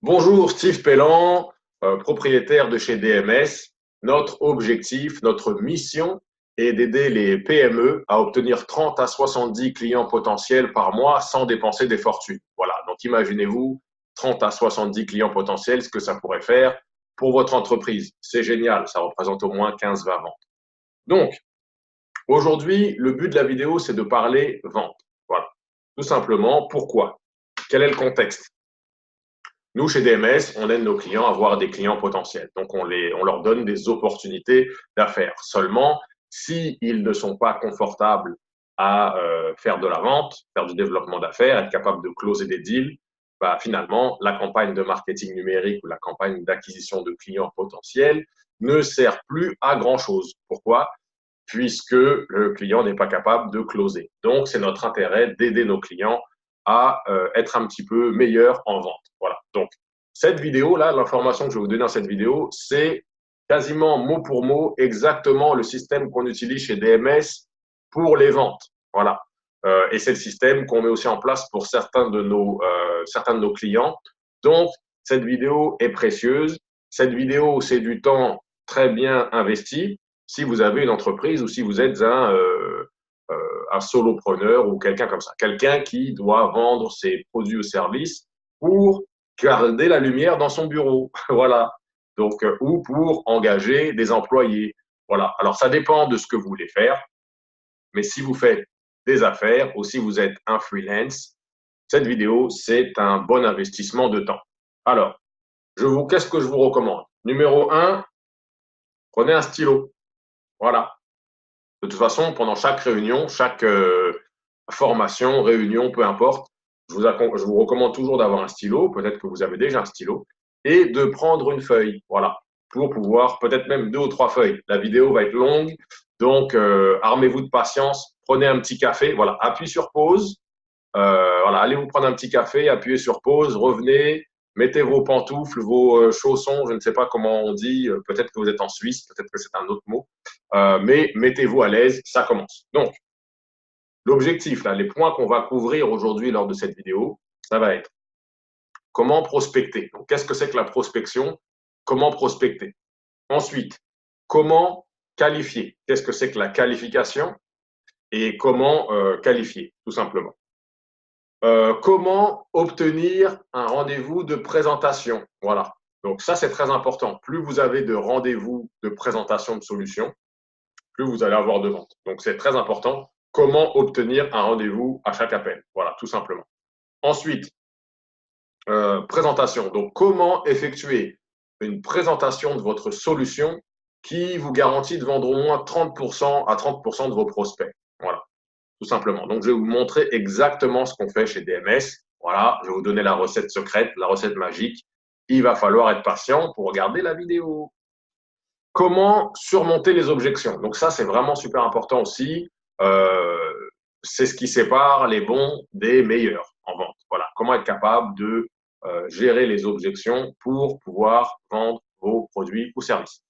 Bonjour, Steve Pellan, propriétaire de chez DMS. Notre objectif, notre mission est d'aider les PME à obtenir 30 à 70 clients potentiels par mois sans dépenser des fortunes. Voilà, donc imaginez-vous 30 à 70 clients potentiels, ce que ça pourrait faire pour votre entreprise. C'est génial, ça représente au moins 15-20 ventes. Donc, aujourd'hui, le but de la vidéo, c'est de parler vente. Voilà, tout simplement, pourquoi? Quel est le contexte? Nous, chez DMS, on aide nos clients à avoir des clients potentiels. Donc, on leur donne des opportunités d'affaires. Seulement, s'ils ne sont pas confortables à faire de la vente, faire du développement d'affaires, être capable de closer des deals, bah, finalement, la campagne de marketing numérique ou la campagne d'acquisition de clients potentiels ne sert plus à grand-chose. Pourquoi? Puisque le client n'est pas capable de closer. Donc, c'est notre intérêt d'aider nos clients à être un petit peu meilleurs en vente. Voilà. Donc, cette vidéo-là, l'information que je vais vous donner dans cette vidéo, c'est quasiment mot pour mot exactement le système qu'on utilise chez DMS pour les ventes. Voilà. Et c'est le système qu'on met aussi en place pour certains de nos clients. Donc, cette vidéo est précieuse. Cette vidéo, c'est du temps très bien investi si vous avez une entreprise ou si vous êtes un solopreneur ou quelqu'un comme ça, quelqu'un qui doit vendre ses produits ou services pour garder la lumière dans son bureau, voilà. Donc, ou pour engager des employés, voilà. Alors, ça dépend de ce que vous voulez faire, mais si vous faites des affaires ou si vous êtes un freelance, cette vidéo, c'est un bon investissement de temps. Alors, qu'est-ce que je vous recommande? Numéro un, prenez un stylo, voilà. De toute façon, pendant chaque réunion, chaque formation, réunion, peu importe, je vous recommande toujours d'avoir un stylo, peut-être que vous avez déjà un stylo, et de prendre une feuille, voilà, pour pouvoir, peut-être même 2 ou 3 feuilles. La vidéo va être longue, donc armez-vous de patience, prenez un petit café, voilà, appuyez sur pause, voilà, allez vous prendre un petit café, appuyez sur pause, revenez, mettez vos pantoufles, vos chaussons, je ne sais pas comment on dit, peut-être que vous êtes en Suisse, peut-être que c'est un autre mot, mais mettez-vous à l'aise, ça commence. Donc, l'objectif, là, les points qu'on va couvrir aujourd'hui lors de cette vidéo, ça va être comment prospecter. Donc, qu'est-ce que c'est que la prospection? Comment prospecter? Ensuite, comment qualifier? Qu'est-ce que c'est que la qualification? Et comment qualifier, tout simplement. Comment obtenir un rendez-vous de présentation? Voilà. Donc ça, c'est très important. Plus vous avez de rendez-vous de présentation de solutions, plus vous allez avoir de ventes. Donc c'est très important. Comment obtenir un rendez-vous à chaque appel? Voilà, tout simplement. Ensuite, présentation. Donc comment effectuer une présentation de votre solution qui vous garantit de vendre au moins 30% à 30% de vos prospects? Voilà, tout simplement. Donc, je vais vous montrer exactement ce qu'on fait chez DMS. Voilà, je vais vous donner la recette secrète, la recette magique. Il va falloir être patient pour regarder la vidéo. Comment surmonter les objections? Donc ça, c'est vraiment super important aussi. Euh, c'est ce qui sépare les bons des meilleurs en vente. Voilà, comment être capable de gérer les objections pour pouvoir vendre vos produits ou services.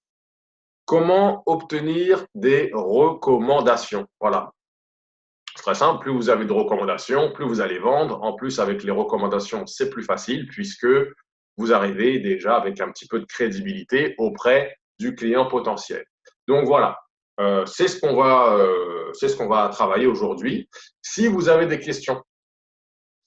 Comment obtenir des recommandations? Voilà, c'est très simple, plus vous avez de recommandations, plus vous allez vendre. En plus, avec les recommandations, c'est plus facile puisque vous arrivez déjà avec un petit peu de crédibilité auprès du client potentiel. Donc voilà, c'est ce qu'on va travailler aujourd'hui. Si vous avez des questions,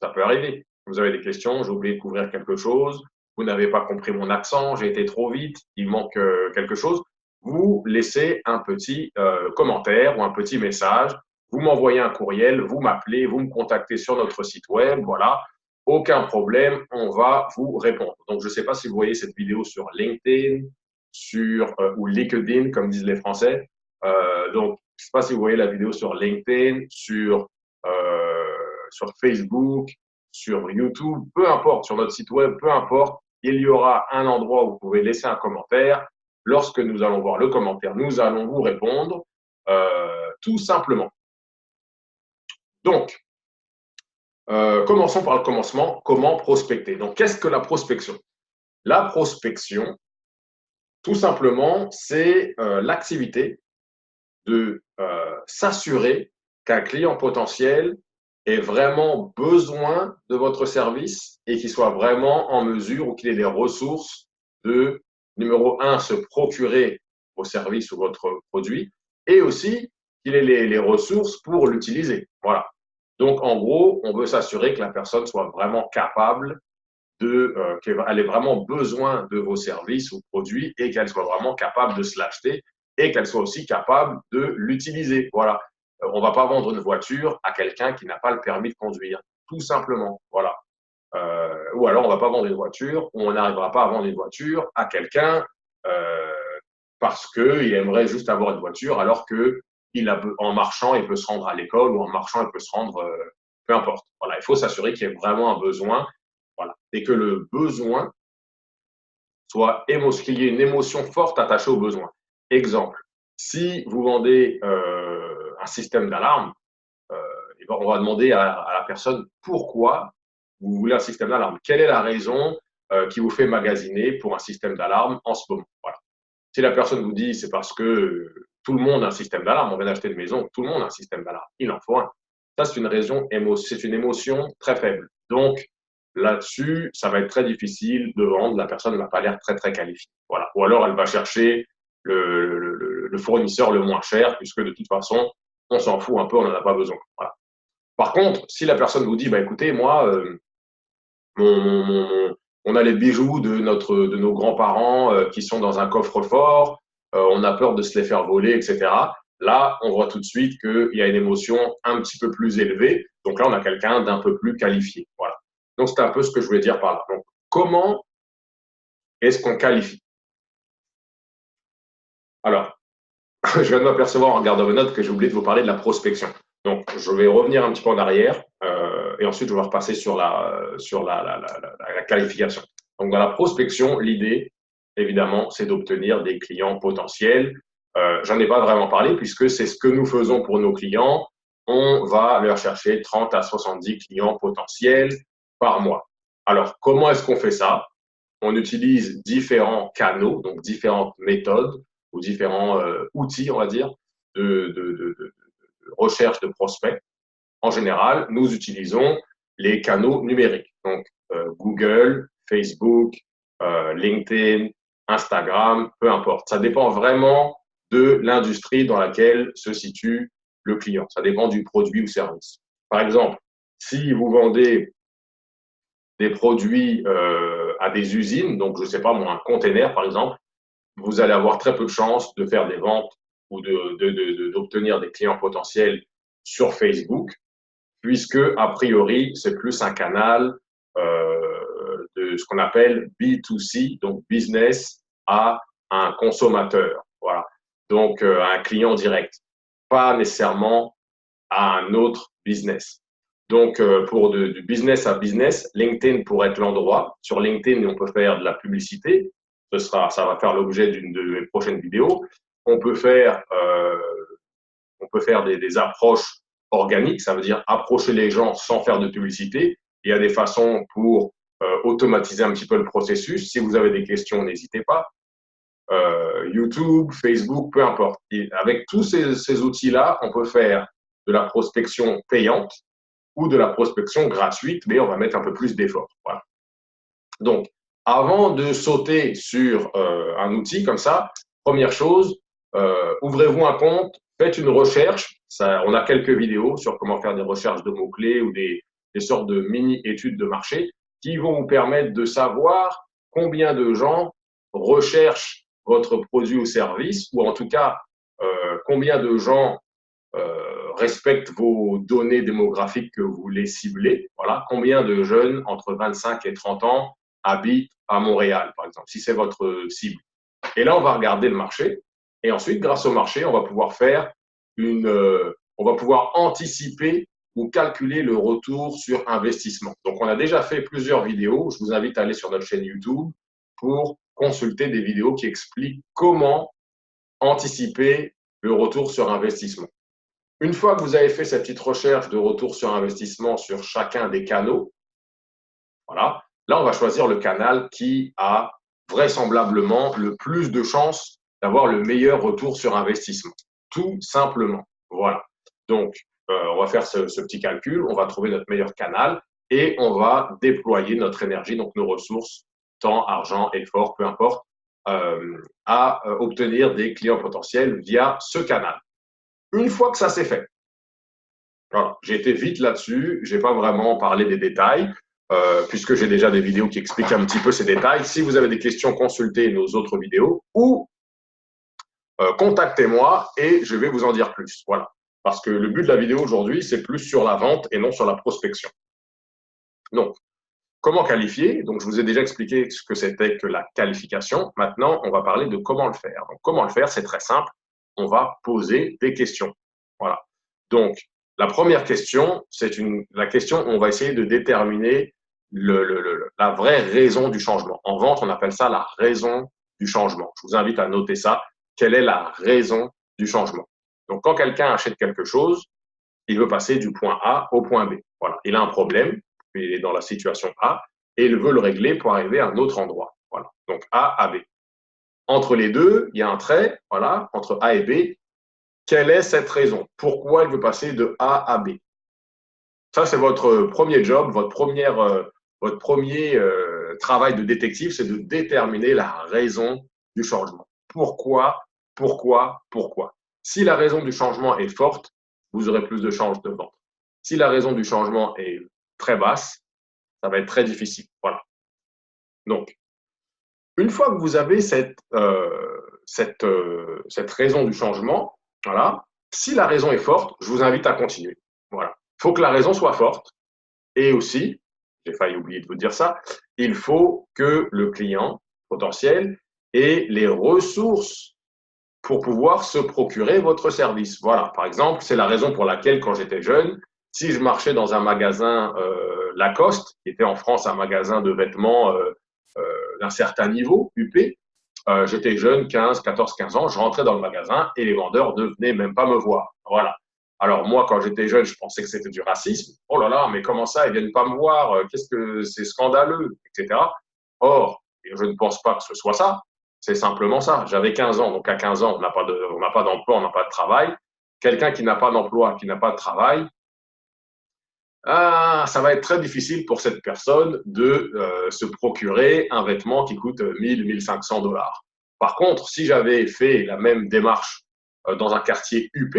ça peut arriver. Vous avez des questions, j'ai oublié de couvrir quelque chose, vous n'avez pas compris mon accent, j'ai été trop vite, il manque quelque chose. Vous laissez un petit commentaire ou un petit message, vous m'envoyez un courriel, vous m'appelez, vous me contactez sur notre site web, voilà. Aucun problème, on va vous répondre. Donc, je ne sais pas si vous voyez cette vidéo sur LinkedIn, ou LinkedIn, comme disent les Français. Donc, je ne sais pas si vous voyez la vidéo sur LinkedIn, sur Facebook, sur YouTube, peu importe, sur notre site web, peu importe, il y aura un endroit où vous pouvez laisser un commentaire. Lorsque nous allons voir le commentaire, nous allons vous répondre tout simplement. Donc, commençons par le commencement. Comment prospecter? Donc, qu'est-ce que la prospection? La prospection, tout simplement, c'est l'activité de s'assurer qu'un client potentiel ait vraiment besoin de votre service et qu'il soit vraiment en mesure ou qu'il ait les ressources de, numéro un, se procurer vos services ou votre produit et aussi qu'il ait les ressources pour l'utiliser. Voilà. Donc, en gros, on veut s'assurer que la personne soit vraiment capable qu'elle ait vraiment besoin de vos services ou produits et qu'elle soit vraiment capable de se l'acheter et qu'elle soit aussi capable de l'utiliser. Voilà. On ne va pas vendre une voiture à quelqu'un qui n'a pas le permis de conduire, tout simplement. Voilà. Ou alors, on ne va pas vendre une voiture, ou on n'arrivera pas à vendre une voiture à quelqu'un euh, parce qu'il aimerait juste avoir une voiture alors que en marchant, il peut se rendre à l'école ou en marchant, il peut se rendre, peu importe. Voilà, il faut s'assurer qu'il y ait vraiment un besoin, voilà, et que le besoin qu'il y ait une émotion forte attachée au besoin. Exemple, si vous vendez un système d'alarme, on va demander à la personne pourquoi vous voulez un système d'alarme. Quelle est la raison qui vous fait magasiner pour un système d'alarme en ce moment? Voilà. Si la personne vous dit c'est parce que tout le monde a un système d'alarme, on vient d'acheter une maison, tout le monde a un système d'alarme, il en faut un. Ça, c'est une émotion très faible. Donc, là-dessus, ça va être très difficile de vendre. La personne n'a pas l'air très, très qualifiée. Voilà. Ou alors, elle va chercher le fournisseur le moins cher, puisque de toute façon, on s'en fout un peu, on n'en a pas besoin. Voilà. Par contre, si la personne vous dit, bah, écoutez, moi, on a les bijoux de nos grands-parents qui sont dans un coffre-fort, on a peur de se les faire voler, etc. Là, on voit tout de suite qu'il y a une émotion un petit peu plus élevée. Donc là, on a quelqu'un d'un peu plus qualifié. Voilà. Donc, c'est un peu ce que je voulais dire par là. Donc, comment est-ce qu'on qualifie? Alors, je viens de m'apercevoir en regardant mes notes que j'ai oublié de vous parler de la prospection. Donc, je vais revenir un petit peu en arrière et ensuite, je vais repasser sur la qualification. Donc, dans la prospection, l'idée, évidemment, c'est d'obtenir des clients potentiels. J'en ai pas vraiment parlé puisque c'est ce que nous faisons pour nos clients. On va leur chercher 30 à 70 clients potentiels par mois. Alors, comment est-ce qu'on fait ça? On utilise différents canaux, donc différentes méthodes ou différents outils, on va dire, de recherche de prospects. En général, nous utilisons les canaux numériques, donc Google, Facebook, LinkedIn, Instagram, peu importe. Ça dépend vraiment de l'industrie dans laquelle se situe le client. Ça dépend du produit ou service. Par exemple, si vous vendez des produits à des usines, donc je ne sais pas moi, un container par exemple, vous allez avoir très peu de chances de faire des ventes ou d'obtenir des clients potentiels sur Facebook, puisque a priori c'est plus un canal de ce qu'on appelle B2C, donc business à un consommateur, voilà, donc à un client direct, pas nécessairement à un autre business. Donc, pour du business à business, LinkedIn pourrait être l'endroit. Sur LinkedIn, on peut faire de la publicité. Ça va faire l'objet d'une de mes prochaines vidéos. On peut faire, des approches organiques. Ça veut dire approcher les gens sans faire de publicité. Il y a des façons pour automatiser un petit peu le processus. Si vous avez des questions, n'hésitez pas. YouTube, Facebook, peu importe. Et avec tous ces outils-là, on peut faire de la prospection payante ou de la prospection gratuite, mais on va mettre un peu plus d'effort. Voilà. Donc, avant de sauter sur un outil comme ça, première chose, ouvrez-vous un compte, faites une recherche. On a quelques vidéos sur comment faire des recherches de mots-clés ou des sortes de mini-études de marché qui vont vous permettre de savoir combien de gens recherchent votre produit ou service, ou en tout cas, combien de gens respectent vos données démographiques que vous voulez cibler. Voilà, combien de jeunes entre 25 et 30 ans habitent à Montréal, par exemple, si c'est votre cible. Et là, on va regarder le marché. Et ensuite, grâce au marché, on va pouvoir on va pouvoir anticiper ou calculer le retour sur investissement. Donc, on a déjà fait plusieurs vidéos. Je vous invite à aller sur notre chaîne YouTube pour consulter des vidéos qui expliquent comment anticiper le retour sur investissement. Une fois que vous avez fait cette petite recherche de retour sur investissement sur chacun des canaux, voilà, là, on va choisir le canal qui a vraisemblablement le plus de chances d'avoir le meilleur retour sur investissement. Tout simplement. Voilà. Donc, on va faire ce petit calcul, on va trouver notre meilleur canal et on va déployer notre énergie, donc nos ressources, temps, argent, effort, peu importe, à obtenir des clients potentiels via ce canal. Une fois que ça s'est fait, voilà, j'ai été vite là-dessus, je n'ai pas vraiment parlé des détails, puisque j'ai déjà des vidéos qui expliquent un petit peu ces détails. Si vous avez des questions, consultez nos autres vidéos ou contactez-moi et je vais vous en dire plus. Voilà. Parce que le but de la vidéo aujourd'hui, c'est plus sur la vente et non sur la prospection. Donc, comment qualifier? Donc, je vous ai déjà expliqué ce que c'était que la qualification. Maintenant, on va parler de comment le faire. Donc, comment le faire? C'est très simple. On va poser des questions. Voilà. Donc, la première question, c'est la question où on va essayer de déterminer la vraie raison du changement. En vente, on appelle ça la raison du changement. Je vous invite à noter ça. Quelle est la raison du changement? Donc, quand quelqu'un achète quelque chose, il veut passer du point A au point B. Voilà. Il a un problème, il est dans la situation A et il veut le régler pour arriver à un autre endroit. Voilà. Donc, A à B. Entre les deux, il y a un trait, voilà, entre A et B. Quelle est cette raison? Pourquoi il veut passer de A à B? Ça, c'est votre premier job, votre premier travail de détective, c'est de déterminer la raison du changement. Pourquoi? Si la raison du changement est forte, vous aurez plus de chances de vendre. Si la raison du changement est très basse, ça va être très difficile. Voilà. Donc, une fois que vous avez cette raison du changement, voilà, si la raison est forte, je vous invite à continuer. Voilà. Il faut que la raison soit forte et aussi, j'ai failli oublier de vous dire ça, il faut que le client potentiel ait les ressources pour pouvoir se procurer votre service. Voilà, par exemple, c'est la raison pour laquelle, quand j'étais jeune, si je marchais dans un magasin Lacoste, qui était en France un magasin de vêtements d'un certain niveau, UP, j'étais jeune, 15, 14, 15 ans, je rentrais dans le magasin et les vendeurs ne venaient même pas me voir. Voilà. Alors moi, quand j'étais jeune, je pensais que c'était du racisme. Oh là là, mais comment ça, ils viennent pas me voir? Qu'est-ce que c'est scandaleux, etc. Or, je ne pense pas que ce soit ça. C'est simplement ça. J'avais 15 ans, donc à 15 ans, on n'a pas d'emploi, on n'a pas de travail. Quelqu'un qui n'a pas d'emploi, qui n'a pas de travail, ça va être très difficile pour cette personne de se procurer un vêtement qui coûte 1000, 1500 $. Par contre, si j'avais fait la même démarche dans un quartier UP,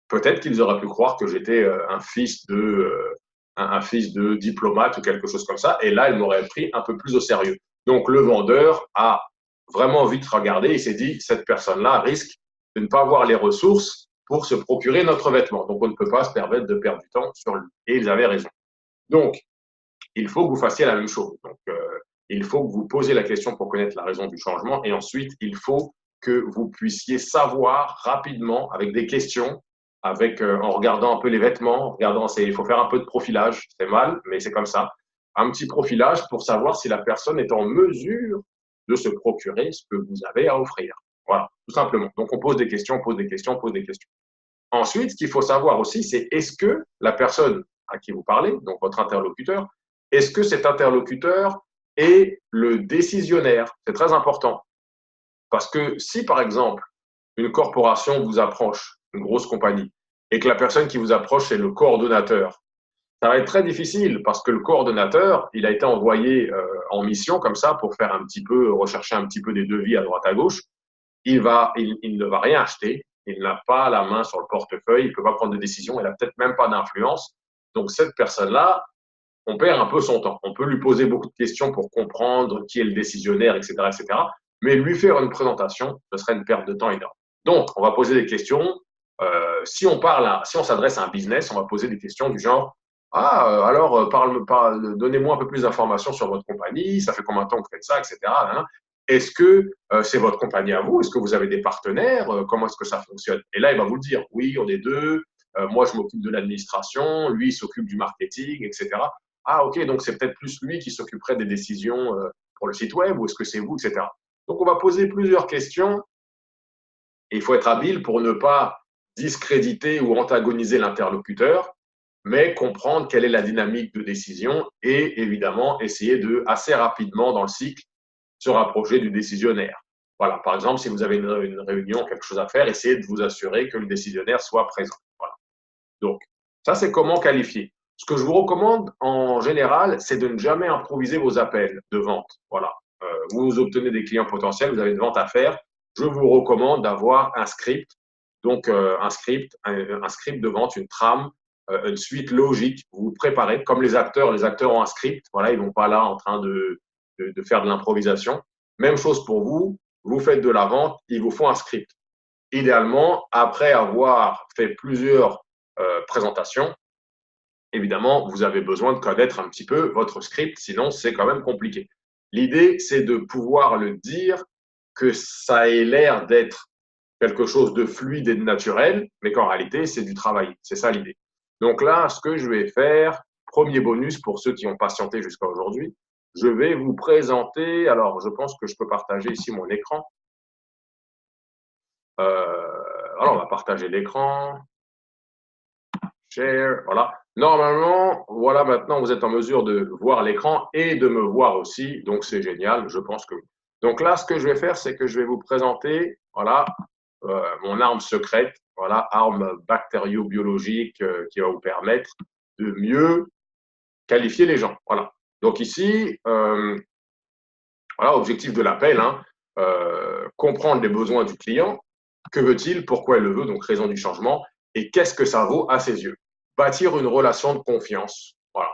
peut-être qu'ils auraient pu croire que j'étais un fils de diplomate ou quelque chose comme ça. Et là, ils m'auraient pris un peu plus au sérieux. Donc, le vendeur a vraiment vite regardé. Il s'est dit, cette personne-là risque de ne pas avoir les ressources pour se procurer notre vêtement. Donc, on ne peut pas se permettre de perdre du temps sur lui. Et ils avaient raison. Donc, il faut que vous fassiez la même chose. Donc, il faut que vous posiez la question pour connaître la raison du changement. Et ensuite, il faut que vous puissiez savoir rapidement, avec des questions, en regardant un peu les vêtements, il faut faire un peu de profilage. C'est mal, mais c'est comme ça. Un petit profilage pour savoir si la personne est en mesure de se procurer ce que vous avez à offrir. Voilà, tout simplement. Donc, on pose des questions, on pose des questions, on pose des questions. Ensuite, ce qu'il faut savoir aussi, c'est est-ce que la personne à qui vous parlez, donc votre interlocuteur, est-ce que cet interlocuteur est le décisionnaire? C'est très important. Parce que si, par exemple, une corporation vous approche, une grosse compagnie, et que la personne qui vous approche, c'est le coordonnateur, ça va être très difficile parce que le coordonnateur, il a été envoyé en mission comme ça pour faire rechercher un petit peu des devis à droite à gauche. Il ne va rien acheter, il n'a pas la main sur le portefeuille, il ne peut pas prendre de décision, il n'a peut-être même pas d'influence. Donc cette personne-là, on perd un peu son temps. On peut lui poser beaucoup de questions pour comprendre qui est le décisionnaire, etc., etc. Mais lui faire une présentation, ce serait une perte de temps énorme. Donc, on va poser des questions. Si on s'adresse à un business, on va poser des questions du genre alors, donnez-moi un peu plus d'informations sur votre compagnie, ça fait combien de temps que vous faites ça, etc. Est-ce que c'est votre compagnie à vous? Est-ce que vous avez des partenaires? Comment est-ce que ça fonctionne? Et là, il va vous le dire, oui, on est deux, moi je m'occupe de l'administration, lui il s'occupe du marketing, etc. Ah, ok, donc c'est peut-être plus lui qui s'occuperait des décisions pour le site web, ou est-ce que c'est vous, etc. Donc, on va poser plusieurs questions et il faut être habile pour ne pas discréditer ou antagoniser l'interlocuteur, mais comprendre quelle est la dynamique de décision et évidemment essayer de, assez rapidement dans le cycle, se rapprocher du décisionnaire. Voilà, par exemple, si vous avez une réunion, quelque chose à faire, essayez de vous assurer que le décisionnaire soit présent. Voilà. Donc, Ça, c'est comment qualifier. Ce que je vous recommande en général, c'est de ne jamais improviser vos appels de vente. Voilà. Vous obtenez des clients potentiels, vous avez une vente à faire. Je vous recommande d'avoir un script, donc un script de vente, une trame, une suite logique. Vous vous préparez, comme les acteurs ont un script. Voilà, ils ne vont pas là en train de faire de l'improvisation. Même chose pour vous, vous faites de la vente, il vous faut un script. Idéalement, après avoir fait plusieurs présentations, évidemment, vous avez besoin de connaître un petit peu votre script, sinon c'est quand même compliqué. L'idée, c'est de pouvoir le dire, que ça ait l'air d'être quelque chose de fluide et de naturel, mais qu'en réalité, c'est du travail. C'est ça l'idée. Donc là, ce que je vais faire, premier bonus pour ceux qui ont patienté jusqu'à aujourd'hui, je vais vous présenter, alors je pense que je peux partager ici mon écran. Alors, on va partager l'écran. Share, voilà. Normalement, voilà, maintenant, vous êtes en mesure de voir l'écran et de me voir aussi. Donc, c'est génial. Je pense que. Donc là, ce que je vais faire, c'est que je vais vous présenter, voilà, mon arme secrète, voilà, arme bactério-biologique qui va vous permettre de mieux qualifier les gens. Voilà. Donc ici, voilà, objectif de l'appel, hein, comprendre les besoins du client. Que veut-il? Pourquoi il le veut? Donc, raison du changement. Et qu'est-ce que ça vaut à ses yeux? Bâtir une relation de confiance. Voilà.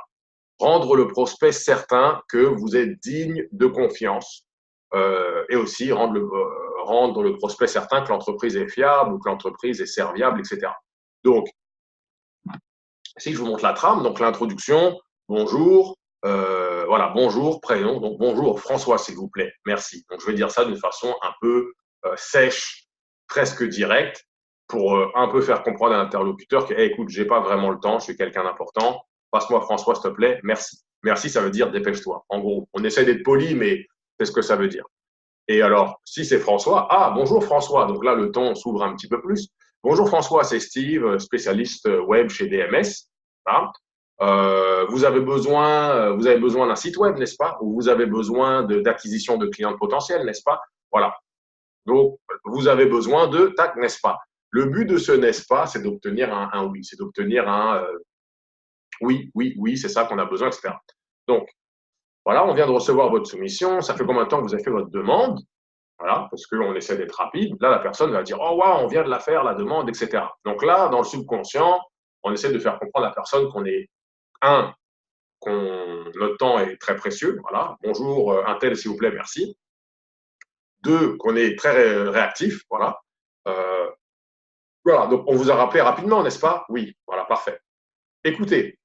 Rendre le prospect certain que vous êtes digne de confiance. Et aussi rendre le prospect certain que l'entreprise est fiable ou que l'entreprise est serviable, etc. Donc, si je vous montre la trame, donc l'introduction, bonjour, voilà, bonjour, prénom, donc bonjour François, s'il vous plaît, merci. Donc je vais dire ça d'une façon un peu sèche, presque directe, pour un peu faire comprendre à l'interlocuteur que, hey, écoute, j'ai pas vraiment le temps, je suis quelqu'un d'important, passe-moi François, s'il te plaît, merci. Merci, ça veut dire dépêche-toi. En gros, on essaie d'être poli, mais c'est ce que ça veut dire. Et alors, si c'est François, ah, bonjour François, donc là, le ton s'ouvre un petit peu plus. Bonjour François, c'est Steve, spécialiste web chez DMS. Voilà. Vous avez besoin d'un site web, n'est-ce pas? Ou vous avez besoin d'acquisition de clients potentiels, n'est-ce pas? Voilà. Donc, vous avez besoin de tac, n'est-ce pas? Le but de ce n'est-ce pas, c'est d'obtenir un oui, c'est d'obtenir un oui, oui, oui, c'est ça qu'on a besoin, etc. Donc, voilà, on vient de recevoir votre soumission. Ça fait combien de temps que vous avez fait votre demande? Voilà, parce qu'on essaie d'être rapide. Là, la personne va dire, oh, wow, on vient de la faire, la demande, etc. Donc là, dans le subconscient, on essaie de faire comprendre à la personne qu'on est, notre temps est très précieux. Voilà, bonjour, un tel, s'il vous plaît, merci. Deux, qu'on est très réactif. Voilà. Euh, voilà, donc on vous a rappelé rapidement, n'est-ce pas? Oui, voilà, parfait. Écoutez,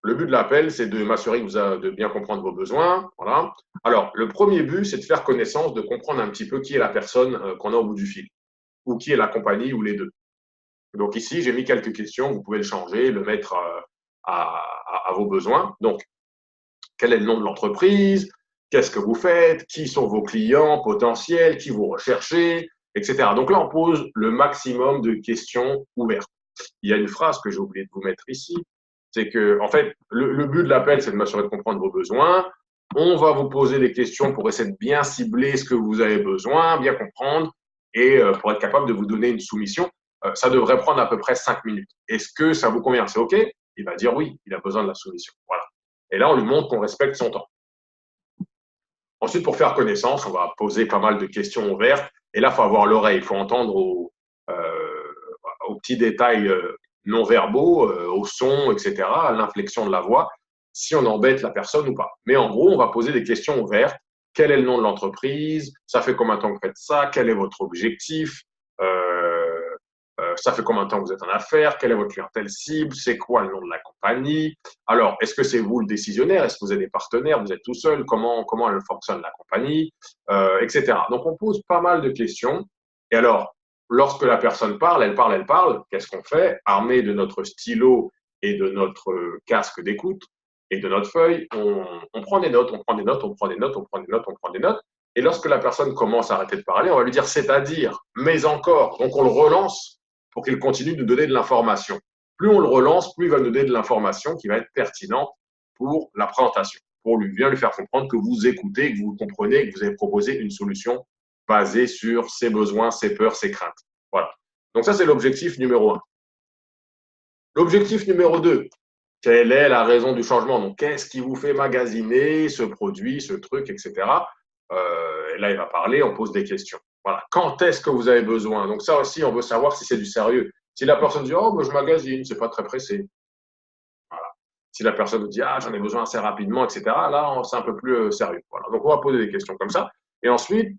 le but de l'appel, c'est de m'assurer que de bien comprendre vos besoins. Voilà. Alors, le premier but, c'est de faire connaissance, de comprendre un petit peu qui est la personne qu'on a au bout du fil, ou qui est la compagnie, ou les deux. Donc ici, j'ai mis quelques questions, vous pouvez le changer, le mettre à vos besoins. Donc, quel est le nom de l'entreprise? Qu'est-ce que vous faites? Qui sont vos clients potentiels? Qui vous recherchez? Etc. Donc là, on pose le maximum de questions ouvertes. Il y a une phrase que j'ai oublié de vous mettre ici, c'est que, en fait, le but de l'appel, c'est de m'assurer de comprendre vos besoins. On va vous poser des questions pour essayer de bien cibler ce que vous avez besoin, bien comprendre, et pour être capable de vous donner une soumission. Ça devrait prendre à peu près 5 minutes. Est-ce que ça vous convient? C'est OK? Il va dire oui, il a besoin de la soumission. Voilà. Et là, on lui montre qu'on respecte son temps. Ensuite, pour faire connaissance, on va poser pas mal de questions ouvertes. Et là, il faut avoir l'oreille, il faut entendre aux petits détails non verbaux, au son, etc., à l'inflexion de la voix, si on embête la personne ou pas. Mais en gros, on va poser des questions ouvertes. Quel est le nom de l'entreprise? Ça fait combien de temps que vous faites ça? Quel est votre objectif? Ça fait combien de temps que vous êtes en affaires? Quelle est votre clientèle cible? C'est quoi le nom de la compagnie? Alors, est-ce que c'est vous le décisionnaire? Est-ce que vous avez des partenaires? Vous êtes tout seul? Comment elle fonctionne la compagnie? Etc. Donc, on pose pas mal de questions. Et alors, lorsque la personne parle, elle parle, elle parle, qu'est-ce qu'on fait? Armé de notre stylo et de notre casque d'écoute et de notre feuille, on prend des notes, on prend des notes, on prend des notes, on prend des notes, on prend des notes. Et lorsque la personne commence à arrêter de parler, on va lui dire c'est-à-dire, mais encore. Donc on le relance pour qu'il continue de nous donner de l'information. Plus on le relance, plus il va nous donner de l'information qui va être pertinente pour la présentation, pour bien lui faire comprendre que vous écoutez, que vous comprenez, que vous avez proposé une solution basée sur ses besoins, ses peurs, ses craintes. Voilà. Donc ça, c'est l'objectif numéro 1. L'objectif numéro 2, quelle est la raison du changement? Donc, qu'est-ce qui vous fait magasiner ce produit, ce truc, etc. Et là, il va parler, on pose des questions. Voilà. Quand est-ce que vous avez besoin? Donc, ça aussi, on veut savoir si c'est du sérieux. Si la personne dit, oh, ben, je magasine, c'est pas très pressé. Voilà. Si la personne nous dit, ah, j'en ai besoin assez rapidement, etc., là, c'est un peu plus sérieux. Voilà. Donc, on va poser des questions comme ça. Et ensuite,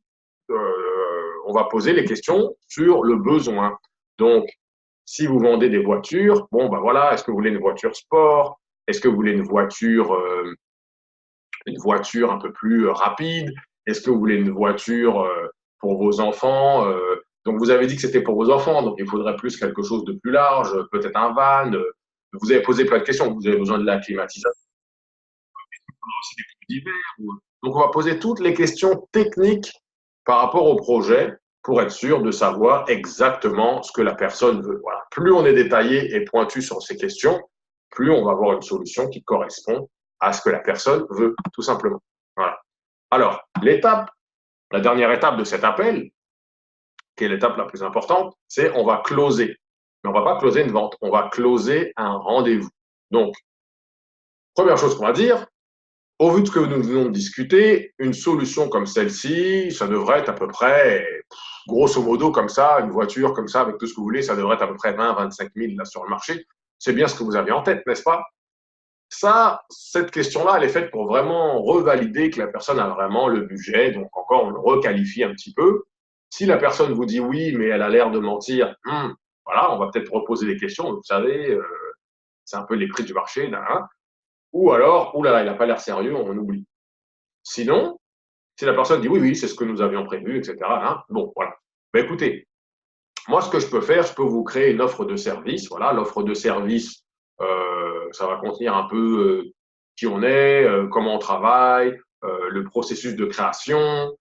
on va poser les questions sur le besoin. Donc, si vous vendez des voitures, bon, ben voilà, est-ce que vous voulez une voiture sport? Est-ce que vous voulez une voiture un peu plus rapide? Est-ce que vous voulez une voiture pour vos enfants? Donc, vous avez dit que c'était pour vos enfants, donc il faudrait plus quelque chose de plus large, peut-être un van. Vous avez posé plein de questions. Vous avez besoin de la climatisation, aussi des clous d'hiver. Donc, on va poser toutes les questions techniques par rapport au projet pour être sûr de savoir exactement ce que la personne veut. Voilà. Plus on est détaillé et pointu sur ces questions, plus on va avoir une solution qui correspond à ce que la personne veut, tout simplement. Voilà. Alors, la dernière étape de cet appel, qui est l'étape la plus importante, c'est on va closer. Mais on ne va pas closer une vente, on va closer un rendez-vous. Donc, première chose qu'on va dire, au vu de ce que nous venons de discuter, une solution comme celle-ci, ça devrait être à peu près, grosso modo, comme ça, une voiture comme ça, avec tout ce que vous voulez, ça devrait être à peu près 20-25 000 là, sur le marché. C'est bien ce que vous aviez en tête, n'est-ce pas? Ça, cette question-là, elle est faite pour vraiment revalider que la personne a vraiment le budget. Donc, encore, on le requalifie un petit peu. Si la personne vous dit oui, mais elle a l'air de mentir, voilà, on va peut-être reposer des questions. Vous savez, c'est un peu les prix du marché. Là, hein. Ou alors, oulala, il n'a pas l'air sérieux, on oublie. Sinon, si la personne dit oui, oui, c'est ce que nous avions prévu, etc., hein, bon, voilà. Ben, écoutez, moi, ce que je peux faire, je peux vous créer une offre de service. Voilà, l'offre de service, ça va contenir un peu qui on est, comment on travaille, le processus de création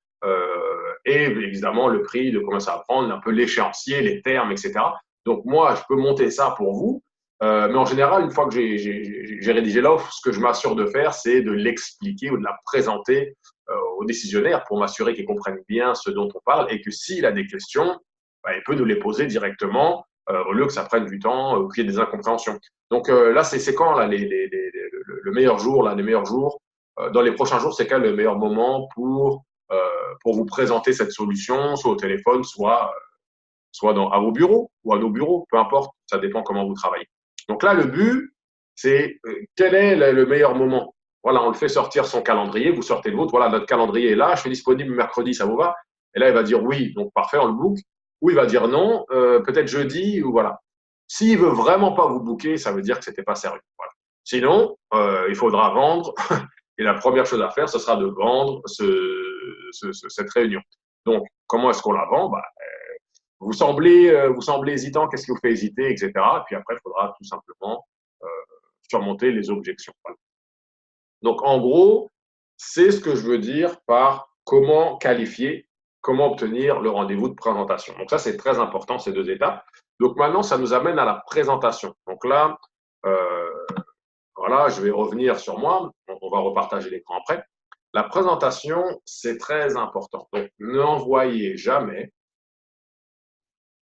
et évidemment le prix de combien ça va prendre, un peu l'échéancier, les termes, etc. Donc moi, je peux monter ça pour vous. Mais en général, une fois que j'ai rédigé l'offre, ce que je m'assure de faire, c'est de l'expliquer ou de la présenter au décisionnaire pour m'assurer qu'il comprenne bien ce dont on parle et que s'il a des questions, bah, il peut nous les poser directement au lieu que ça prenne du temps ou qu'il y ait des incompréhensions. Donc là, c'est quand là, le meilleur jour, là, les meilleurs jours dans les prochains jours, c'est quand le meilleur moment pour vous présenter cette solution, soit au téléphone, soit à vos bureaux ou à nos bureaux, peu importe, ça dépend comment vous travaillez. Donc là, le but, c'est quel est le meilleur moment. Voilà, on le fait sortir son calendrier, vous sortez le vôtre, voilà, notre calendrier est là, je suis disponible mercredi, ça vous va? Et là, il va dire oui, donc parfait, on le book. Ou il va dire non, peut-être jeudi, ou voilà. S'il veut vraiment pas vous booker, ça veut dire que c'était pas sérieux. Voilà. Sinon, il faudra vendre. Et la première chose à faire, ce sera de vendre cette réunion. Donc, comment est-ce qu'on la vend? Bah, vous semblez hésitant, qu'est-ce qui vous fait hésiter, etc. Et puis après, il faudra tout simplement euh, surmonter les objections. Voilà. Donc, en gros, c'est ce que je veux dire par comment qualifier, comment obtenir le rendez-vous de présentation. Donc, ça, c'est très important, ces deux étapes. Donc, maintenant, ça nous amène à la présentation. Donc là, euh, voilà, je vais revenir sur moi. On va repartager l'écran après. La présentation, c'est très important. Donc, n'envoyez jamais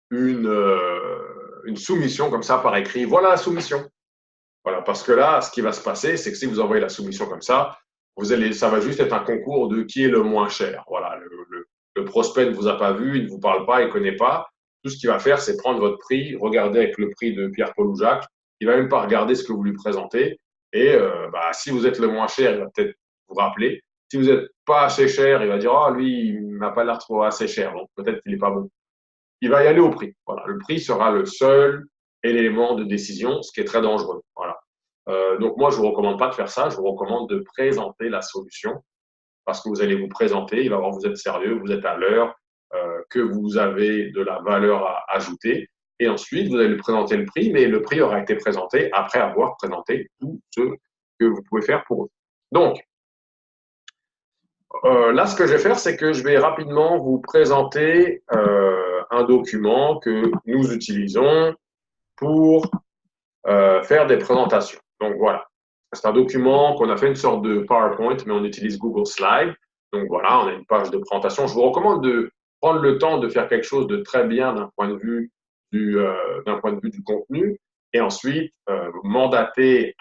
une soumission comme ça par écrit. Voilà la soumission. Voilà, parce que là, ce qui va se passer, c'est que si vous envoyez la soumission comme ça, ça va juste être un concours de qui est le moins cher. Voilà, le prospect ne vous a pas vu, il ne vous parle pas, il ne connaît pas. Tout ce qu'il va faire, c'est prendre votre prix, regarder avec le prix de Pierre, Paul ou Jacques. Il ne va même pas regarder ce que vous lui présentez. Et bah, si vous êtes le moins cher, il va peut-être vous rappeler. Si vous n'êtes pas assez cher, il va dire, oh, lui, il n'a pas l'air trop assez cher, donc peut-être qu'il n'est pas bon. Il va y aller au prix. Voilà, le prix sera le seul élément de décision, ce qui est très dangereux. Voilà. Donc moi, je vous recommande pas de faire ça. Je vous recommande de présenter la solution parce que vous allez vous présenter. Il va voir que vous êtes sérieux, vous êtes à l'heure, que vous avez de la valeur à ajouter. Et ensuite, vous allez lui présenter le prix, mais le prix aura été présenté après avoir présenté tout ce que vous pouvez faire pour eux. Donc, là, ce que je vais faire, c'est que je vais rapidement vous présenter un document que nous utilisons pour faire des présentations. Donc voilà, c'est un document qu'on a fait une sorte de PowerPoint, mais on utilise Google Slide. Donc voilà, on a une page de présentation. Je vous recommande de prendre le temps de faire quelque chose de très bien d'un point de vue du contenu. Et ensuite, mandater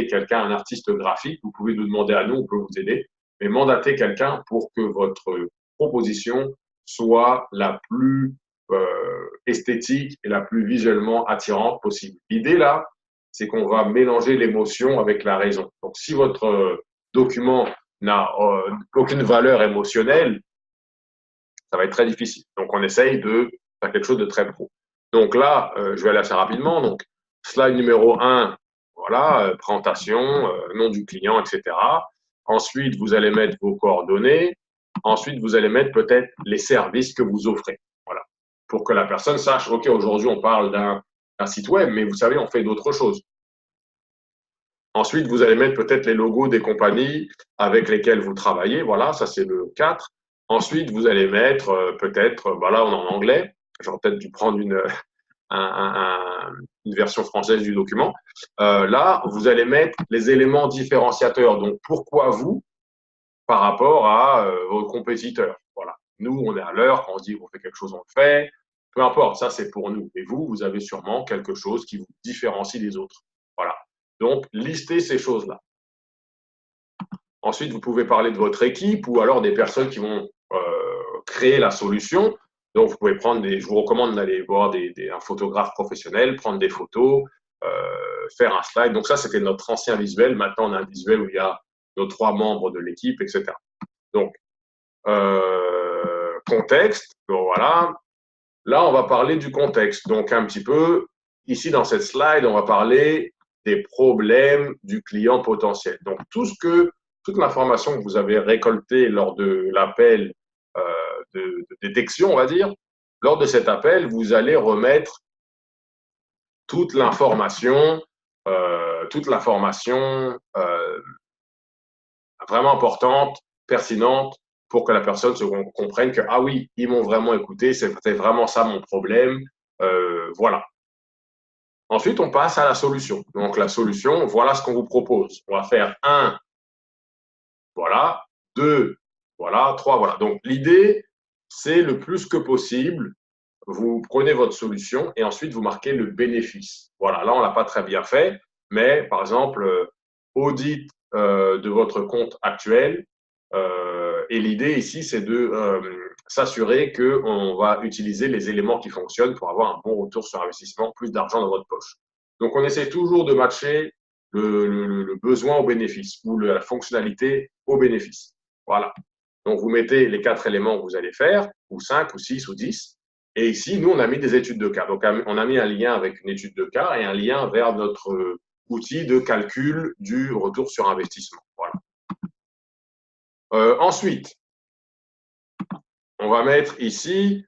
quelqu'un, un artiste graphique. Vous pouvez nous demander à nous, on peut vous aider. Mais mandater quelqu'un pour que votre proposition soit la plus esthétique et la plus visuellement attirante possible. L'idée là, c'est qu'on va mélanger l'émotion avec la raison. Donc, si votre document n'a aucune valeur émotionnelle, ça va être très difficile. Donc, on essaye de faire quelque chose de très pro. Donc là, je vais aller assez rapidement. Donc, slide numéro 1, voilà, présentation, nom du client, etc. Ensuite, vous allez mettre vos coordonnées. Ensuite, vous allez mettre peut-être les services que vous offrez. Voilà. Pour que la personne sache, OK, aujourd'hui, on parle d'un site web, mais vous savez, on fait d'autres choses. Ensuite, vous allez mettre peut-être les logos des compagnies avec lesquelles vous travaillez. Voilà, ça c'est le 4. Ensuite, vous allez mettre peut-être, là on est en anglais, j'aurais peut-être dû prendre une version française du document. Là, vous allez mettre les éléments différenciateurs. Donc, pourquoi vous par rapport à vos compétiteurs. Voilà. Nous, on est à l'heure, quand on dit qu'on fait quelque chose, on le fait. Peu importe, ça c'est pour nous. Et vous, vous avez sûrement quelque chose qui vous différencie des autres. Voilà. Donc, listez ces choses-là. Ensuite, vous pouvez parler de votre équipe ou alors des personnes qui vont créer la solution. Donc, vous pouvez prendre je vous recommande d'aller voir un photographe professionnel, prendre des photos, faire un slide. Donc, ça, c'était notre ancien visuel. Maintenant, on a un visuel où il y a nos 3 membres de l'équipe, etc. Donc, contexte, donc voilà. Là, on va parler du contexte. Donc, un petit peu, ici, dans cette slide, on va parler des problèmes du client potentiel. Donc, toute l'information que vous avez récoltée lors de l'appel de détection, on va dire, lors de cet appel, vous allez remettre toute l'information vraiment importante, pertinente, pour que la personne se comprenne que, ah oui, ils m'ont vraiment écouté, c'était vraiment ça mon problème, voilà. Ensuite, on passe à la solution. Donc, la solution, voilà ce qu'on vous propose. On va faire 1, voilà, 2, voilà, 3, voilà. Donc, l'idée, c'est le plus que possible, vous prenez votre solution et ensuite vous marquez le bénéfice. Voilà, là, on ne l'a pas très bien fait, mais par exemple, audit de votre compte actuel. Et l'idée ici, c'est de s'assurer qu'on va utiliser les éléments qui fonctionnent pour avoir un bon retour sur investissement, plus d'argent dans votre poche. Donc, on essaie toujours de matcher le besoin au bénéfice ou la fonctionnalité au bénéfice. Voilà. Donc, vous mettez les 4 éléments que vous allez faire, ou 5, ou 6, ou 10. Et ici, nous, on a mis des études de cas. Donc, on a mis un lien avec une étude de cas et un lien vers notre outil de calcul du retour sur investissement. Voilà. Ensuite, on va mettre ici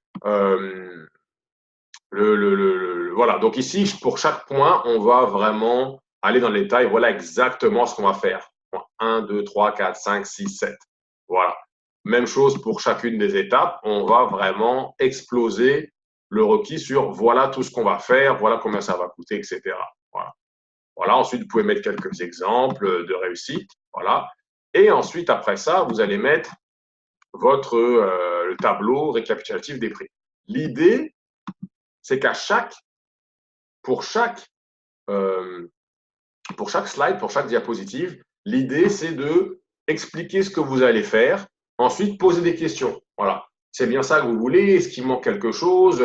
voilà. Donc ici, pour chaque point, on va vraiment aller dans le détail. Voilà exactement ce qu'on va faire. 1, 2, 3, 4, 5, 6, 7. Voilà. Même chose pour chacune des étapes. On va vraiment exploser le requis sur voilà tout ce qu'on va faire, voilà combien ça va coûter, etc. Voilà. Voilà. Ensuite, vous pouvez mettre quelques exemples de réussite. Voilà. Et ensuite, après ça, vous allez mettre le tableau récapitulatif des prix. L'idée, c'est pour chaque slide, pour chaque diapositive, l'idée, c'est de expliquer ce que vous allez faire, ensuite poser des questions. Voilà. C'est bien ça que vous voulez? Est-ce qu'il manque quelque chose?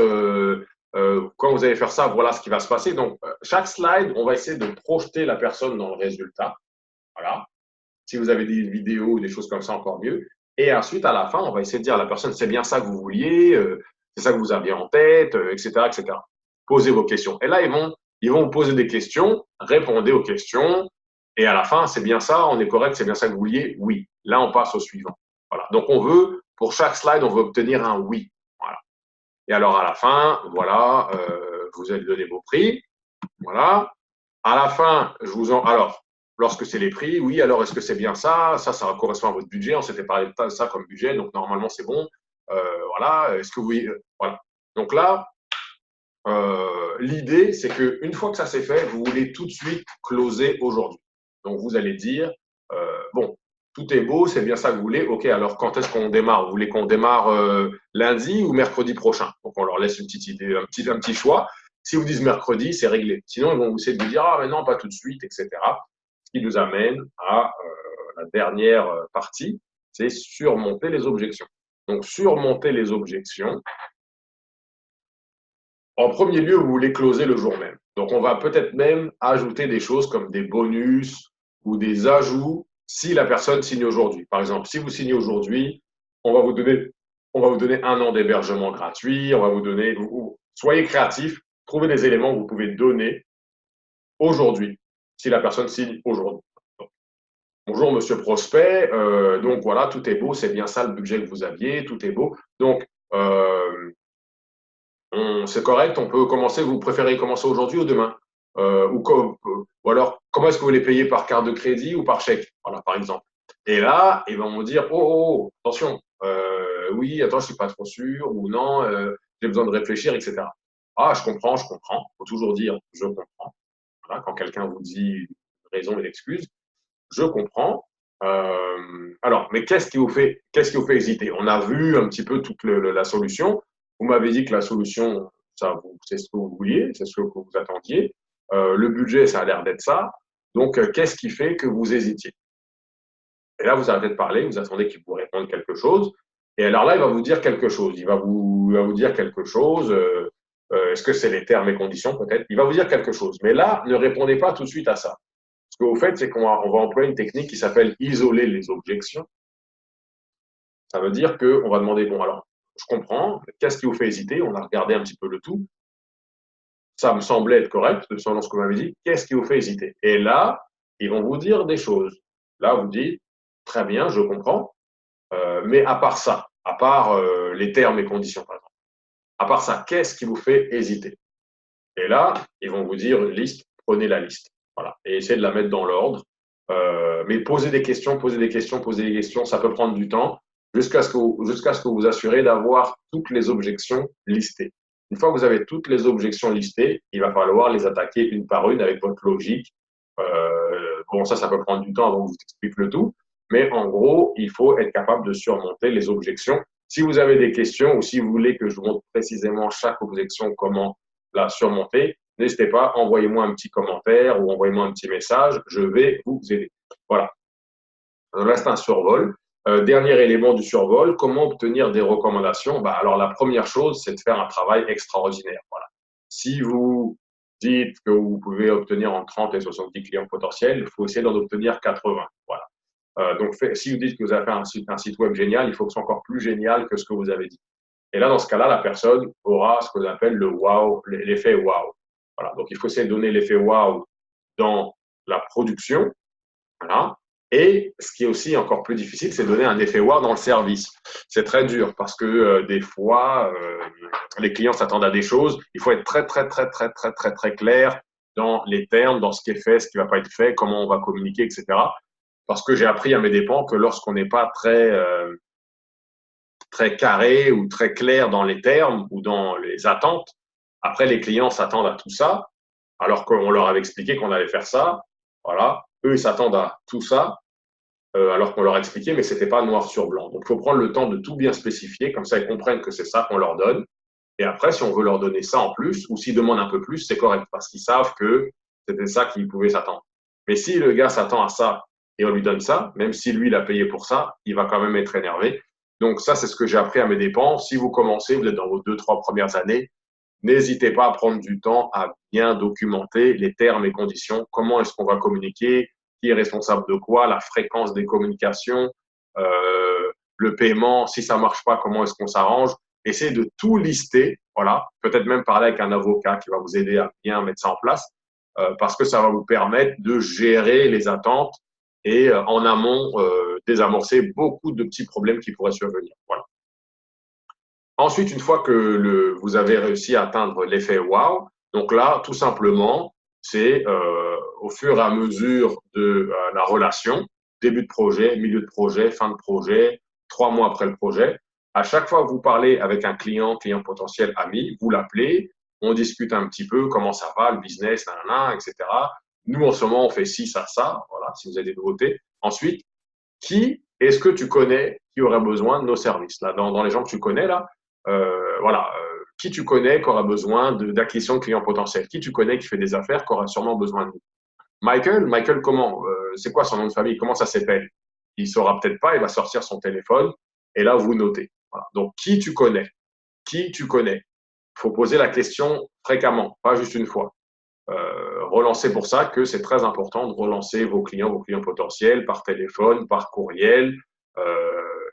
Quand vous allez faire ça, voilà ce qui va se passer. Donc, chaque slide, on va essayer de projeter la personne dans le résultat. Voilà. Si vous avez des vidéos ou des choses comme ça, encore mieux. Et ensuite, à la fin, on va essayer de dire à la personne, c'est bien ça que vous vouliez, c'est ça que vous aviez en tête, etc., etc. Posez vos questions. Et là, ils vont vous poser des questions, répondez aux questions. Et à la fin, c'est bien ça, on est correct, c'est bien ça que vous vouliez? Oui. Là, on passe au suivant. Voilà. Donc, pour chaque slide, on veut obtenir un oui. Voilà. Et alors, à la fin, voilà, vous allez donner vos prix. Voilà. À la fin, alors, lorsque c'est les prix, oui, alors est-ce que c'est bien ça? Ça correspond à votre budget. On s'était parlé de ça comme budget, donc normalement, c'est bon. Voilà. Est-ce que vous. Voilà. Donc là, l'idée, c'est qu'une fois que ça s'est fait, vous voulez tout de suite closer aujourd'hui. Donc, vous allez dire, bon, tout est beau, c'est bien ça que vous voulez. OK, alors quand est-ce qu'on démarre? Vous voulez qu'on démarre lundi ou mercredi prochain? Donc, on leur laisse une petite idée, un petit choix. Si vous dites mercredi, c'est réglé. Sinon, ils vont vous essayer de vous dire, ah, mais non, pas tout de suite, etc. Ce qui nous amène à la dernière partie, c'est surmonter les objections. Donc, surmonter les objections. En premier lieu, vous voulez closer le jour même. Donc, on va peut-être même ajouter des choses comme des bonus ou des ajouts si la personne signe aujourd'hui. Par exemple, si vous signez aujourd'hui, on va vous donner, on va vous donner 1 an d'hébergement gratuit, on va vous donner, soyez créatifs, trouvez des éléments que vous pouvez donner aujourd'hui, si la personne signe aujourd'hui. Bonjour, monsieur Prospect. Donc voilà, tout est beau, c'est bien ça le budget que vous aviez, tout est beau. Donc, c'est correct, on peut commencer. Vous préférez commencer aujourd'hui ou demain? Ou alors, comment est-ce que vous les payez par carte de crédit ou par chèque? Voilà, par exemple. Et là, ils vont vous dire, attention, oui, attends, je suis pas trop sûr, ou non, j'ai besoin de réfléchir, etc. Ah, je comprends, je comprends. Il faut toujours dire, je comprends. Voilà, quand quelqu'un vous dit une raison et une excuse, je comprends. Alors, mais qu'est-ce qui vous fait hésiter? On a vu un petit peu toute la solution. Vous m'avez dit que la solution, c'est ce que vous vouliez, c'est ce que vous attendiez. Le budget, ça a l'air d'être ça. Donc, qu'est-ce qui fait que vous hésitiez? Et là, vous arrêtez de parler, vous attendez qu'il vous réponde quelque chose. Et alors là, il va vous dire quelque chose. Il va vous dire quelque chose. Est-ce que c'est les termes et conditions peut-être? Il va vous dire quelque chose. Mais là, ne répondez pas tout de suite à ça. Ce que vous faites, c'est qu'on va employer une technique qui s'appelle isoler les objections. Ça veut dire qu'on va demander, bon, alors, je comprends, qu'est-ce qui vous fait hésiter? On a regardé un petit peu le tout. Ça me semblait être correct, selon ce que vous m'avez dit. Qu'est-ce qui vous fait hésiter? Et là, ils vont vous dire des choses. Là, vous dites, très bien, je comprends, mais à part ça, à part les termes et conditions, par exemple, à part ça, qu'est-ce qui vous fait hésiter? Et là, ils vont vous dire une liste, prenez la liste. Voilà. Et essayez de la mettre dans l'ordre. Mais posez des questions, posez des questions, posez des questions. Ça peut prendre du temps jusqu'à ce que vous assurez d'avoir toutes les objections listées. Une fois que vous avez toutes les objections listées, il va falloir les attaquer une par une avec votre logique. Bon, ça peut prendre du temps avant que je vous explique le tout. Mais en gros, il faut être capable de surmonter les objections. Si vous avez des questions ou si vous voulez que je vous montre précisément chaque objection, comment la surmonter, n'hésitez pas, envoyez-moi un petit commentaire ou envoyez-moi un petit message, je vais vous aider. Voilà. Là, c'est un survol. Dernier élément du survol, comment obtenir des recommandations? Alors, la première chose, c'est de faire un travail extraordinaire. Voilà. Si vous dites que vous pouvez obtenir entre 30 et 70 clients potentiels, il faut essayer d'en obtenir 80. Voilà. Donc, si vous dites que vous avez fait un site web génial, il faut que ce soit encore plus génial que ce que vous avez dit. Et là, dans ce cas-là, la personne aura ce qu'on appelle le wow, l'effet wow. Voilà. Donc, il faut essayer de donner l'effet wow dans la production. Voilà. Et ce qui est aussi encore plus difficile, c'est de donner un effet wow dans le service. C'est très dur parce que des fois, les clients s'attendent à des choses. Il faut être très, très, très, très, très, très, très clair dans les termes, dans ce qui est fait, ce qui ne va pas être fait, comment on va communiquer, etc. Parce que j'ai appris à mes dépens que lorsqu'on n'est pas très carré ou très clair dans les termes ou dans les attentes, après les clients s'attendent à tout ça, alors qu'on leur avait expliqué qu'on allait faire ça. Voilà. Eux, ils s'attendent à tout ça, alors qu'on leur a expliqué, mais c'était pas noir sur blanc. Donc, il faut prendre le temps de tout bien spécifier, comme ça, ils comprennent que c'est ça qu'on leur donne. Et après, si on veut leur donner ça en plus, ou s'ils demandent un peu plus, c'est correct, parce qu'ils savent que c'était ça qu'ils pouvaient s'attendre. Mais si le gars s'attend à ça et on lui donne ça, même si lui, il a payé pour ça, il va quand même être énervé. Donc, ça, c'est ce que j'ai appris à mes dépens. Si vous commencez, vous êtes dans vos 2-3 premières années, n'hésitez pas à prendre du temps à bien documenter les termes et conditions. Comment est-ce qu'on va communiquer? Qui est responsable de quoi? La fréquence des communications, le paiement, si ça marche pas, comment est-ce qu'on s'arrange? Essayez de tout lister, voilà. Peut-être même parler avec un avocat qui va vous aider à bien mettre ça en place, parce que ça va vous permettre de gérer les attentes et en amont désamorcer beaucoup de petits problèmes qui pourraient survenir. Voilà. Ensuite, une fois que vous avez réussi à atteindre l'effet wow, donc là, tout simplement, c'est au fur et à mesure de la relation, début de projet, milieu de projet, fin de projet, 3 mois après le projet, à chaque fois que vous parlez avec un client potentiel, ami, vous l'appelez, on discute un petit peu comment ça va, le business, nanana, etc. Nous, en ce moment, on fait ci, ça, voilà, si vous avez des nouveautés. Ensuite, qui est-ce que tu connais qui aurait besoin de nos services? Là, dans les gens que tu connais, là, voilà, qui tu connais qui aura besoin d'acquisition de clients potentiels? Qui tu connais qui fait des affaires, qui aura sûrement besoin de nous? Michael comment? C'est quoi son nom de famille? Comment ça s'appelle? Il saura peut-être pas, il va sortir son téléphone et là, vous notez. Voilà. Donc, qui tu connais? Qui tu connais? Il faut poser la question fréquemment, pas juste une fois. Relancer pour ça que c'est très important de relancer vos clients potentiels par téléphone, par courriel.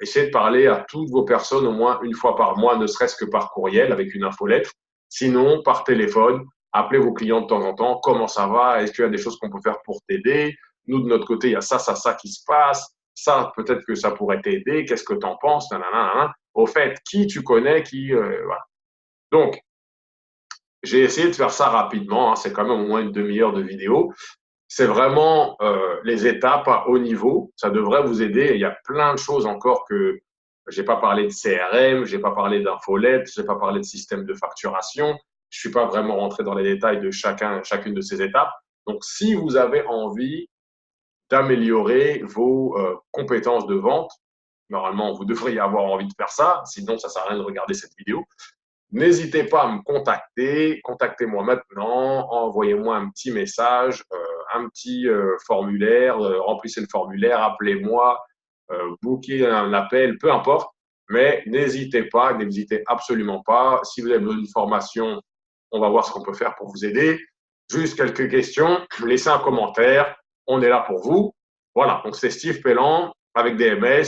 Essayez de parler à toutes vos personnes au moins une fois par mois, ne serait-ce que par courriel avec une infolettre. Sinon, par téléphone, appelez vos clients de temps en temps. Comment ça va? Est-ce qu'il y a des choses qu'on peut faire pour t'aider? Nous, de notre côté, il y a ça qui se passe. Ça, peut-être que ça pourrait t'aider. Qu'est-ce que tu en penses? Nanana. Au fait, qui tu connais, voilà. Donc, j'ai essayé de faire ça rapidement, hein, c'est quand même au moins une demi-heure de vidéo. C'est vraiment les étapes à haut niveau, ça devrait vous aider. Il y a plein de choses encore que j'ai pas parlé de CRM, j'ai pas parlé d'infolette, j'ai pas parlé de système de facturation. Je suis pas vraiment rentré dans les détails de chacune de ces étapes. Donc, si vous avez envie d'améliorer vos compétences de vente, normalement, vous devriez avoir envie de faire ça, sinon ça sert à rien de regarder cette vidéo. N'hésitez pas à me contacter. Contactez-moi maintenant. Envoyez-moi un petit message, un petit formulaire. Remplissez le formulaire. Appelez-moi. Bookez un appel, peu importe. Mais n'hésitez pas, n'hésitez absolument pas. Si vous avez besoin d'une formation, on va voir ce qu'on peut faire pour vous aider. Juste quelques questions. Laissez un commentaire. On est là pour vous. Voilà. Donc, c'est Steve Pelland avec DMS.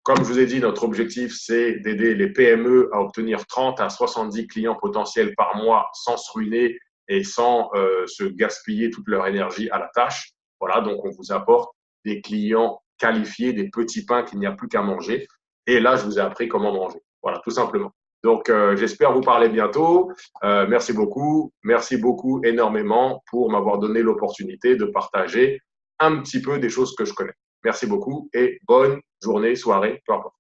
Comme je vous ai dit, notre objectif, c'est d'aider les PME à obtenir 30 à 70 clients potentiels par mois sans se ruiner et sans se gaspiller toute leur énergie à la tâche. Voilà, donc on vous apporte des clients qualifiés, des petits pains qu'il n'y a plus qu'à manger. Et là, je vous ai appris comment manger. Voilà, tout simplement. Donc, j'espère vous parler bientôt. Merci beaucoup énormément pour m'avoir donné l'opportunité de partager un petit peu des choses que je connais. Merci beaucoup et bonne journée, soirée, peu importe.